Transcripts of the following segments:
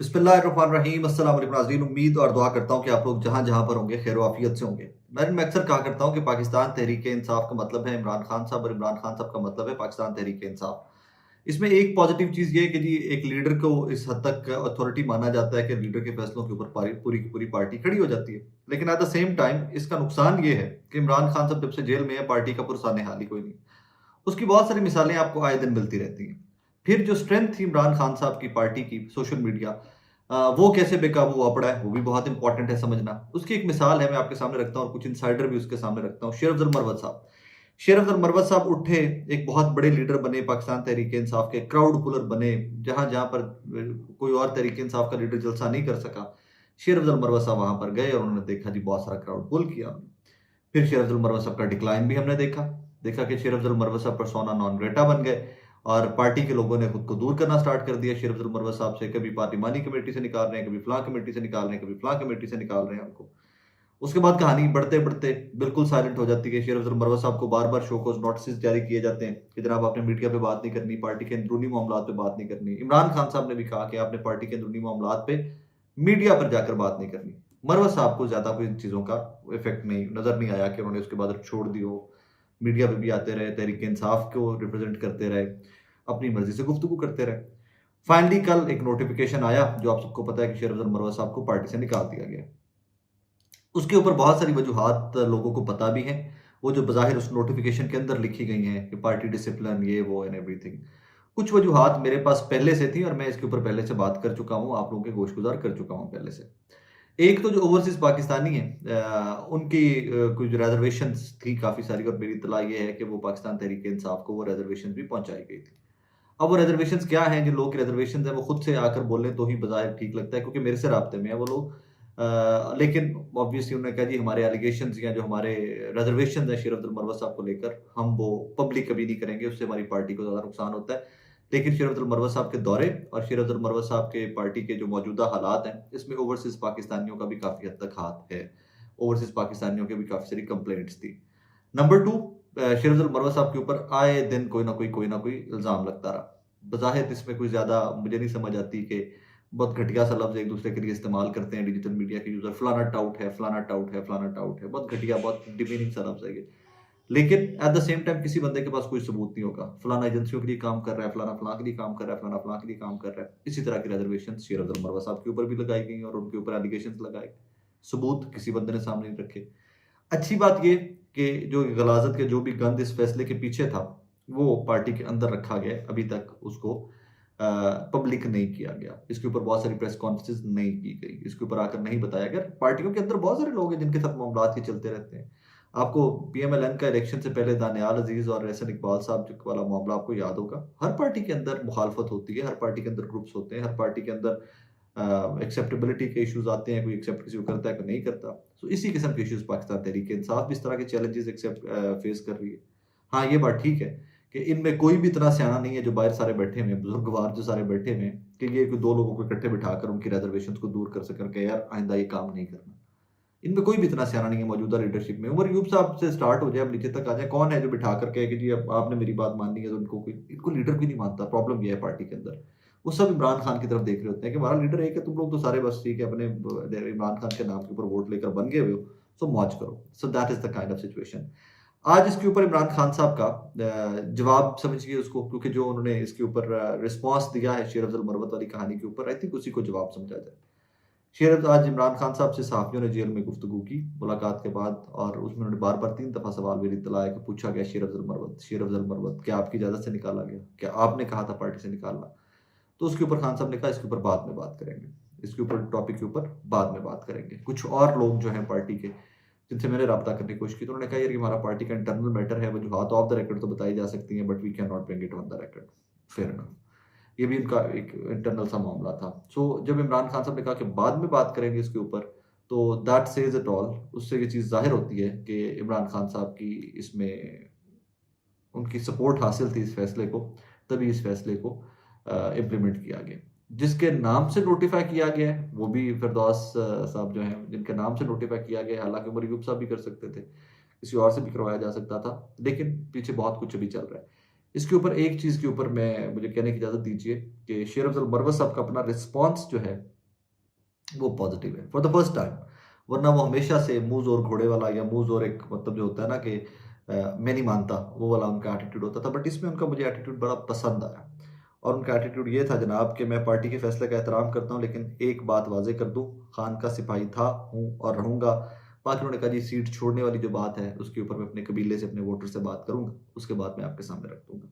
बिस्मिल्लाहिर्रहमानिर्रहीम अस्सलाम वालेकुम नाज़रीन। उम्मीद और दुआ करता हूँ कि आप लोग जहाँ जहाँ पर होंगे खैर आफियत से होंगे। मैं अक्सर कहा करता हूँ कि पाकिस्तान तहरीक इंसाफ का मतलब है इमरान खान साहब और इमरान खान साहब का मतलब है पाकिस्तान तहरीक इंसाफ। इसमें एक पॉजिटिव चीज़ ये है कि जी एक लीडर को इस हद तक अथॉरिटी माना जाता है कि लीडर के फैसलों के ऊपर पूरी की पूरी पार्टी खड़ी हो जाती है। लेकिन एट द सेम टाइम इसका नुकसान ये है कि इमरान खान साहब जब से जेल में है पार्टी का पुरसाने हाल ही कोई नहीं। उसकी बहुत सारी मिसालें आपको आए दिन मिलती रहती हैं। फिर जो स्ट्रेंथ थी इमरान खान साहब की पार्टी की सोशल मीडिया, वो कैसे बेकाबू हुआ पड़ा है वो भी बहुत इंपॉर्टेंट है समझना। उसकी एक मिसाल है मैं आपके सामने रखता हूँ और कुछ इनसाइडर भी उसके सामने रखता हूँ। शेर अफजल मरवत साहब, शेर अफजल मरवत साहब उठे, एक बहुत बड़े लीडर बने, पाकिस्तान तहरीक इंसाफ के क्राउड पुलर बने। जहां जहां पर कोई और तहरीक इंसाफ का लीडर जलसा नहीं कर सका, शेर अफजल मरवत साहब वहां पर गए और उन्होंने देखा जी बहुत सारा क्राउड पुल किया। फिर शेर अब्दुल मरवत साहब का डिक्लाइन भी हमने देखा। देखा कि शेर अब्दुल मरवत साहब पर्सोना नॉन ग्रेटा बन गए और पार्टी के लोगों ने खुद को दूर करना स्टार्ट कर दिया शेर अब्दुल मरवत साहब से। कभी पार्लिमानी कमेटी से निकाल रहे हैं, कभी फलां कमेटी से निकाल रहे हैं, कभी फलां कमेटी से निकाल रहे हैं उनको। उसके बाद कहानी बढ़ते बढ़ते बिल्कुल साइलेंट हो जाती है। शेर अब्दुल मरवत साहब को बार बार शोकॉज नोटिस जारी किए जाते हैं कि जनाब आपने मीडिया पे बात नहीं करनी, पार्टी के अंदरूनी मामला पे बात नहीं करनी। इमरान खान साहब ने भी कहा कि आपने पार्टी के अंदरूनी मामला पे मीडिया पर जाकर बात नहीं करनी। मरवत साहब को ज्यादा कोई चीजों का इफेक्ट नहीं नजर नहीं आया कि उन्होंने उसके बाद छोड़ दी हो। मीडिया पे भी आते रहे, तहरीक इंसाफ को रिप्रेजेंट करते रहे, अपनी मर्जी से गुफ्तगू करते रहे। फाइनली कल एक नोटिफिकेशन आया जो आप सबको पता है कि शेर अब्दुल मरवत साहब को पार्टी से निकाल दिया गया। उसके ऊपर बहुत सारी वजूहात लोगों को पता भी हैं, वो जो बज़ाहिर उस नोटिफिकेशन के अंदर लिखी गई हैं कि पार्टी डिसिप्लिन ये वो एंड एवरीथिंग। कुछ वजूहात मेरे पास पहले से थी और मैं इसके ऊपर पहले से बात कर चुका हूँ, आप लोगों के गोशगुजार कर चुका हूँ पहले से। एक तो जो ओवरसीज पाकिस्तानी है, उनकी कुछ रिजर्वेशंस थी काफ़ी सारी और मेरी इत्तला ये है कि वो पाकिस्तान तहरीक इंसाफ को वो रिजर्वेशन भी पहुंचाई गई थी। अब वो रिजर्वेशंस क्या हैं, जिन लोगों की रिजर्वेशंस हैं वो खुद से आकर बोलें तो ही बज़ाहिर ठीक लगता है क्योंकि मेरे से राब्ते में है वो लोग। लेकिन ऑब्वियसली उन्होंने कहा जी हमारे एलिगेशंस या जो हमारे रिजर्वेशंस हैं शेर अब्दुल मरवत साहब को लेकर हम वो पब्लिक कभी नहीं करेंगे, उससे हमारी पार्टी को ज़्यादा नुकसान होता है। लेकिन शेर अब्दुल मरवत साहब के दौरे और शेर अब्दुल मरवत साहब के पार्टी के जो मौजूदा हालात हैं, इसमें ओवरसीज़ पाकिस्तानियों का भी काफ़ी हद तक हाथ है। ओवरसीज़ पाकिस्तानियों की भी काफ़ी सारी कंप्लेंट्स थी। नंबर 2, शेर अब्दुल मरवत साहब के ऊपर आए दिन कोई ना कोई इल्ज़ाम लगता रहा। बज़ाहिर इसमें कोई ज़्यादा मुझे नहीं समझ आती कि बहुत घटिया सा लफ्ज़ एक दूसरे के लिए इस्तेमाल करते हैं डिजिटल मीडिया के यूज़र, फलाना टाउट है, फलाना टाउट है, फलाना टाउट है। बहुत घटिया, बहुत डिमीनिंग सा लफ्ज़ है ये। लेकिन एट द सेम टाइम किसी बंदे के पास कोई सबूत नहीं होगा। फलाना एजेंसियों के लिए काम कर रहा है, फलाना फलां के लिए काम कर रहा है, फलाना फलां के लिए काम कर रहा है। इसी तरह की रिजर्वेशन शेर अब्दुल मरवत साहब के ऊपर भी लगाई गई और उनके ऊपर एलिगेशंस लगाए। सबूत किसी बंदे ने सामने नहीं रखे। अच्छी बात ये कि जो गलाज़त के जो भी गंद इस फैसले के पीछे था, वो पार्टी के अंदर रखा गया। अभी तक उसको पब्लिक नहीं किया गया। इसके ऊपर बहुत सारी प्रेस कॉन्फ्रेंसेस नहीं की गई। इसके ऊपर आकर नहीं बताया गया। पार्टियों के अंदर बहुत सारे लोग हैं जिनके साथ मामलात ये चलते रहते हैं। आपको पीएमएलएन का इलेक्शन से पहले दानियाल अजीज और एहसन इकबाल साहब जो वाला मामला आपको याद होगा। हर पार्टी के अंदर मुखालफत होती है, हर पार्टी के अंदर ग्रुप्स होते हैं, हर पार्टी के अंदर एक्सेप्टेबिलिटी के इश्यूज आते हैं, कोई एक्सेप्ट किसी को करता है कोई नहीं करता। सो इसी किस्म के इश्यूज पाकिस्तान तहरीक इंसाफ भी इस तरह के चैलेंजेस एक्सेप्ट फेस कर रही है। हाँ, ये बात ठीक है कि इनमें कोई भी इतना सियाना नहीं है जो बाहर सारे बैठे हुए हैं, बुजुर्गवार जो सारे बैठे हुए हैं कि ये दो लोगों को इकट्ठे बिठाकर उनकी रिजर्वेशन को दूर कर सकें कि यार आइंदा ये काम नहीं करना। इनमें कोई भी इतना सियाना नहीं है मौजूदा लीडरशिप में। उमर यूब साहब से स्टार्ट हो जाए, अब नीचे तक आ जाए, कौन है जो बिठा कर कहे कि जी अब आपने मेरी बात माननी है, तो उनको कोई इनको लीडर भी नहीं मानता। प्रॉब्लम ये है पार्टी के अंदर, वो सब इमरान खान की तरफ देख रहे होते हैं कि हमारा लीडर एक है, तुम लोग तो सारे बस ठीक है अपने इमरान खान के नाम के ऊपर वोट लेकर बन गए हुए हो, सो मौज करो। So that is the kind of situation. आज इसके ऊपर इमरान खान साहब का जवाब समझिए उसको, क्योंकि जो उन्होंने इसके ऊपर रिस्पॉन्स दिया है शेर अफजल मरवत वाली कहानी के ऊपर, आई थिंक उसी को जवाब समझा जाए। शेर आज इमरान खान साहब से सहाफ़ियों ने जेल में गुफ्तगू की मुलाकात के बाद और उसमें उन्होंने बार-बार 3 दफ़ा सवाल मेरी इत्तला है कि पूछा गया शेर अफ़ज़ल मरवत क्या आपकी इजाज़त से निकाला गया? क्या आपने कहा था पार्टी से निकालना? तो उसके ऊपर खान साहब ने कहा इसके ऊपर बाद में बात करेंगे। इसके ऊपर टॉपिक के ऊपर बाद में बात करेंगे। कुछ और लोग जो हैं पार्टी के जिनसे मैंने राब्ता करने की कोशिश की तो उन्होंने कहा यार ये हमारा पार्टी का इंटरनल मैटर है, वजूहात ऑफ द रिकॉर्ड तो बताई जा सकती हैं but we can not bring it on the record. Fair enough. ये भी इनका एक इंटरनल सा मामला था। जब इमरान खान साहब ने कहा कि बाद में बात करेंगे इसके ऊपर, तो दैट सेज इट ऑल। उससे ये चीज़ ज़ाहिर होती है कि इमरान खान साहब की इसमें उनकी सपोर्ट हासिल थी इस फैसले को, तभी इस फैसले को इम्प्लीमेंट किया गया। जिसके नाम से नोटिफ़ाई किया गया है, वो भी फिरदौस साहब जो हैं, जिनके नाम से नोटिफ़ाई किया गया है, हालाँकि उमर अयूब साहब भी कर सकते थे, किसी और से भी करवाया जा सकता था, लेकिन पीछे बहुत कुछ अभी चल रहा है। इसके ऊपर एक चीज़ के ऊपर मैं मुझे कहने की इजाज़त दीजिए कि शेर अफ़ज़ल मरवत साहब का अपना रिस्पॉन्स जो है वो पॉजिटिव है फॉर द फर्स्ट टाइम। वरना वो हमेशा से मुँह ज़ोर घोड़े वाला या मुँह ज़ोर एक मतलब जो होता है ना कि मैं नहीं मानता, वो वाला उनका एटीट्यूड होता था। बट इसमें उनका मुझे एटीट्यूड बड़ा पसंद आया और उनका एटीट्यूड ये था जनाब कि मैं पार्टी के फैसले का एहतराम करता हूँ, लेकिन एक बात वाज़ेह कर दूँ, खान का सिपाही था, हूँ और रहूँगा। बाकी उन्होंने कहा जी सीट छोड़ने वाली जो बात है उसके ऊपर मैं अपने कबीले से, अपने वोटर से बात करूँगा, उसके बाद मैं आपके सामने रख दूँगा।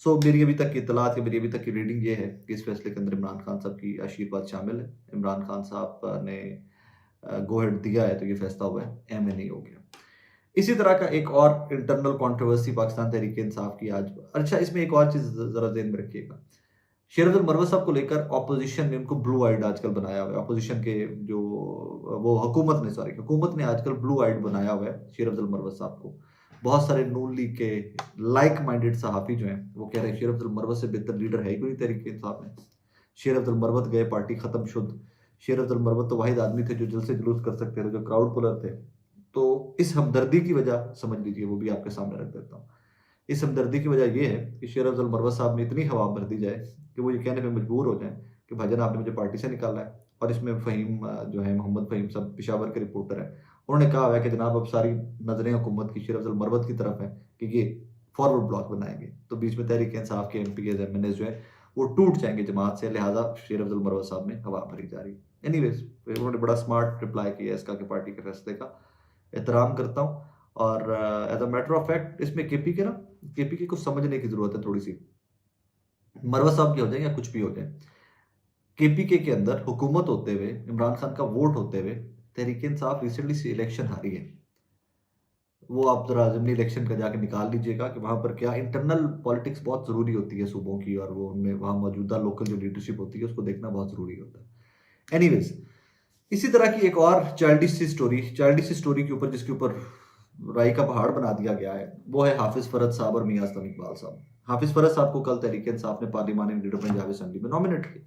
सो मेरी अभी तक की इत्तलात या मेरी अभी तक की रीडिंग ये है कि इस फैसले के अंदर इमरान खान साहब की आशीर्वाद शामिल है। इमरान खान साहब ने गो अहेड दिया है तो ये फैसला हुआ है, एमए नहीं हो गया। इसी तरह का एक और इंटरनल कंट्रोवर्सी पाकिस्तान तहरीक-ए-इंसाफ की आज। अच्छा, इसमें एक और चीज़ ज़रा ज़हन में रखिएगा। शेर अब्दुल मरवत साहब को लेकर ऑपोजिशन ने उनको ब्लू आइड आजकल बनाया हुआ है। ऑपोजिशन के जो वो हुकूमत ने आजकल ब्लू आइड बनाया हुआ है शेर अब्दुल मरवत साहब को। बहुत सारे नून लीग के लाइक माइंडेड सहाफ़ी जो हैं, वो कह रहे हैं शेर अब्दुल मरवत से बेहतर लीडर है ही कोई नहीं तहरीक-ए-इंसाफ में। शेर अब्दुल मरवत गए, पार्टी खत्म शुद्ध। शेर अब्दुल मरवत तो वाहिद आदमी थे जो जलसे जुलूस कर सकते थे, जो क्राउड पुलर थे। तो इस हमदर्दी की वजह समझ लीजिए, वो भी आपके सामने रख देता हूँ। इस हमदर्दी की वजह ये है कि शेर अफ़ज़ल मरवत साहब में इतनी हवा भर दी जाए कि वो ये कहने पे मजबूर हो जाएँ कि भाईजान आपने मुझे पार्टी से निकाला है। और इसमें फ़हीम जो है मोहम्मद फ़हीम साहब पेशावर के रिपोर्टर हैं। उन्होंने कहा हुआ है कि जनाब अब सारी नज़रें हुकूमत की शेर अफ़ज़ल मरवत की तरफ हैं कि ये फॉरवर्ड ब्लॉक बनाएँगे। तो बीच में तहरीक-ए-इंसाफ के एमपीज़, एमएनएज़ जो हैं वो टूट जाएँगे जमात से, लिहाज़ा शेर अफ़ज़ल मरवत साहब में हवा भरी जा रही है। एनीवेज़ फिर उन्होंने बड़ा स्मार्ट रिप्लाई किया इसका कि पार्टी के फैसले का एहतराम करता हूँ और as a matter of fact इसमें केपीके को समझने की ज़रूरत है थोड़ी-सी। मरवत साहब के हो जाए या कुछ भी हो जाए, केपीके के अंदर हुकूमत होते हुए, इमरान खान का वोट होते हुए, तहरीक-ए-इंसाफ रिसेंटली से इलेक्शन हारी है। वो आप ज़रा ज़िमनी इलेक्शन का जाके निकाल लीजिएगा कि वहाँ पर क्या इंटरनल पॉलिटिक्स बहुत ज़रूरी होती है सूबों की और वो उनमें वहाँ मौजूदा लोकल जो लीडरशिप होती है उसको देखना बहुत ज़रूरी होता है। एनीवेज़ इसी तरह की एक और चाइल्डिश सी स्टोरी के ऊपर जिसके ऊपर राई का पहाड़ बना दिया गया है, वो है हाफिज़ फ़रहत साहब और मियां असलम इकबाल साहब। हाफिज़ फ़रहत साहब को कल तहरीक-ए-इंसाफ ने पार्लिमानी लीडर पंजाब असेंबली में नॉमिनेट किया।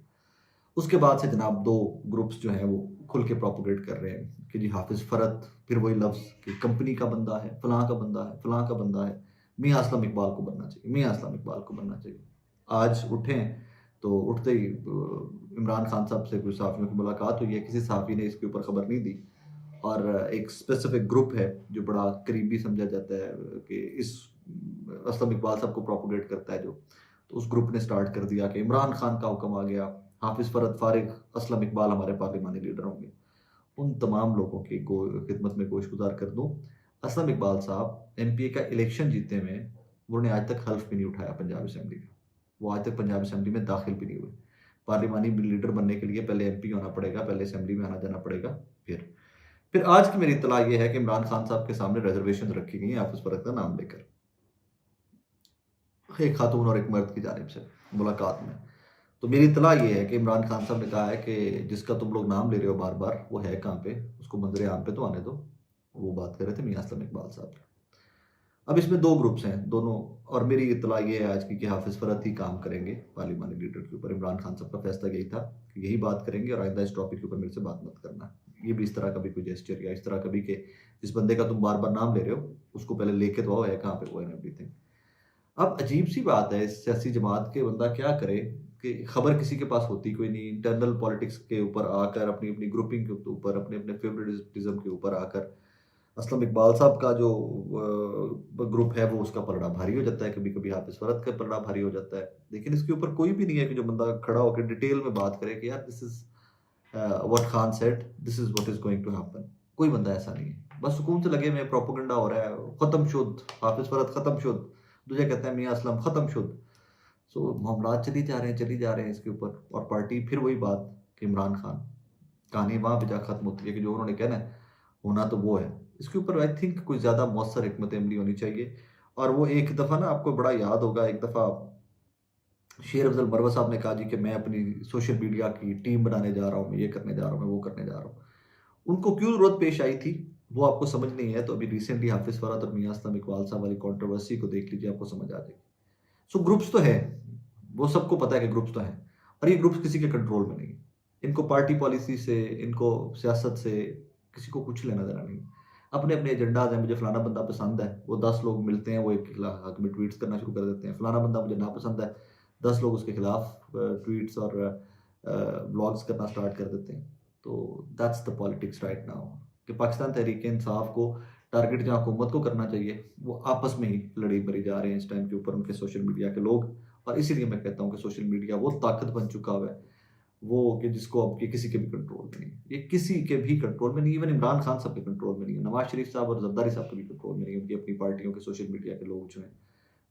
उसके बाद से जनाब 2 ग्रुप्स जो हैं वो खुल के प्रोपेगेट कर रहे हैं कि जी हाफिज़ फ़रहत, फिर वही लफ्ज़ कि कंपनी का बंदा है, फलाँ का बंदा है, फलाँ का बंदा है, मियां असलम इकबाल को बनना चाहिए, मियां असलम इकबाल को बनना चाहिए। आज उठें तो उठते ही इमरान खान साहब से कुछ सहाफ़ियों की मुलाकात हुई है, किसी सहाफ़ी ने इसके ऊपर खबर नहीं दी और एक स्पेसिफिक ग्रुप है जो बड़ा करीबी समझा जाता है कि इस असलम इकबाल साहब को प्रोपेगेट करता है जो, तो उस ग्रुप ने स्टार्ट कर दिया कि इमरान खान का हुक्म आ गया, हाफिज़ फ़रहत फारिग, असलम इकबाल हमारे पार्लिमानी लीडर होंगे। उन तमाम लोगों की खिदमत में गोशगुजार कर दूँ, असलम इकबाल साहब एमपीए का इलेक्शन जीतने में उन्होंने आज तक हल्फ भी नहीं उठाया पंजाब असेंबली में। वो आज तक पंजाब असेंबली में दाखिल भी नहीं हुए। पार्लिमानी लीडर बनने के लिए पहले एमपी होना पड़ेगा, पहले असेंबली में आना जाना पड़ेगा, फिर आज की मेरी इत्तला ये है कि इमरान खान साहब के सामने रिजर्वेशन रखी गई है हाफिज़ फ़रहत का नाम लेकर। एक खातून और एक मर्द की जानिब से मुलाकात में। तो मेरी इत्तला ये है कि इमरान खान साहब ने कहा है कि जिसका तुम लोग नाम ले रहे हो बार-बार, वो है कहाँ पे? उसको मंज़र आम पे तो आने दो। वो बात कर रहे थे मियां असलम इकबाल साहब। अब इसमें 2 ग्रुप्स हैं, दोनों और मेरी इत्तला ये है आज की कि हाफिज़ फ़रहत ही काम करेंगे पार्लिमानी लीडर के ऊपर। इमरान खान साहब का फैसला यही था कि यही बात करेंगे और आइंदा इस टॉपिक के ऊपर मेरे से बात मत करना। ये भी इस तरह का भी कोई जेस्चर या इस तरह का भी कि जिस बंदे का तुम बार-बार नाम ले रहे हो, उसको पहले लेके तो आओ, है कहाँ पे वो एंड एवरीथिंग। अब अजीब-सी बात है इस सियासी जमात के बंदा क्या करे कि खबर किसी के पास होती कोई नहीं, इंटरनल पॉलिटिक्स के ऊपर आकर अपनी-अपनी ग्रुपिंग के ऊपर, अपने-अपने फेवरेटिज़्म के ऊपर आकर असलम इकबाल साहब का जो ग्रुप है वो उसका पलड़ा भारी हो जाता है, कभी-कभी हाफिज़ फ़रहत का पलड़ा भारी हो जाता है। लेकिन इसके ऊपर कोई भी नहीं है कि जो बंदा खड़ा होकर डिटेल में बात करे कि यार this is what Khan said, this is what is going to happen. कोई बंदा ऐसा नहीं है। बस सुकून से लगे हुए प्रोपेगेंडा हो रहा है, खत्म शुद्ध, हाफिज़ फ़रहत खत्म शुद्ध, दूसरे कहते हैं मियां असलम खत्म शुद्ध। सो मामलात चली जा रहे हैं इसके ऊपर और पार्टी फिर वही बात कि इमरान खान, कहानी वहाँ पे जाकर खत्म होती है कि जो उन्होंने कहना है, होना तो वो है। इसके ऊपर आई थिंक कोई ज़्यादा मौसर हिकमत अमली होनी चाहिए और वो एक दफ़ा ना आपको बड़ा याद होगा, एक दफ़ा शेर अफ़ज़ल मरवत साहब ने कहा जी कि मैं अपनी सोशल मीडिया की टीम बनाने जा रहा हूँ, मैं ये करने जा रहा हूँ, मैं वो करने जा रहा हूँ। उनको क्यों ज़रूरत पेश आई थी, वो आपको समझ नहीं है, तो अभी रिसेंटली हाफिज़ फ़रहत और मियां असलम इकबाल साहब वाली कंट्रोवर्सी को देख लीजिए, आपको समझ आ जाएगी। सो ग्रुप्स तो है, वो सबको पता है कि ग्रुप्स तो हैं और ये ग्रुप्स किसी के कंट्रोल में नहीं है। इनको पार्टी पॉलिसी से, इनको सियासत से किसी को कुछ लेना देना नहीं है। अपने अपने एजेंडाज हैं, मुझे फलाना बंदा पसंद है, वो 10 लोग मिलते हैं, वो एक के हक में ट्वीट्स करना शुरू कर देते हैं। फलाना बंदा मुझे नापसंद है, 10 लोग उसके खिलाफ ट्वीट्स और ब्लॉग्स करना स्टार्ट कर देते हैं। तो that's the politics right now कि पाकिस्तान तहरीक इंसाफ को टारगेट जहाँ हुकूमत को करना चाहिए, वो आपस में ही लड़ी मरी जा रहे हैं इस टाइम के ऊपर उनके सोशल मीडिया के लोग। और इसीलिए मैं कहता हूँ कि सोशल मीडिया वो ताकत बन चुका हुआ है, वो कि जिसको अब ये किसी के भी कंट्रोल में नहीं है। ये किसी के भी कंट्रोल में नहीं, इवन इमरान खान साहब के कंट्रोल में नहीं है, नवाज शरीफ साहब और जरदारी साहब के भी कंट्रोल में नहीं है। उनकी अपनी पार्टियों के सोशल मीडिया के लोग जो हैं,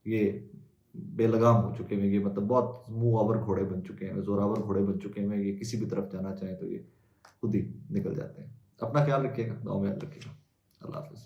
ये बेलगाम हो चुके हैं, ये मतलब बहुत मुंह आवर घोड़े बन चुके हैं, जोरावर घोड़े बन चुके हैं। ये किसी भी तरफ जाना चाहें तो ये खुद ही निकल जाते हैं। अपना ख्याल रखिएगा, दुआ में याद रखिएगा। अल्लाह हाफिज़।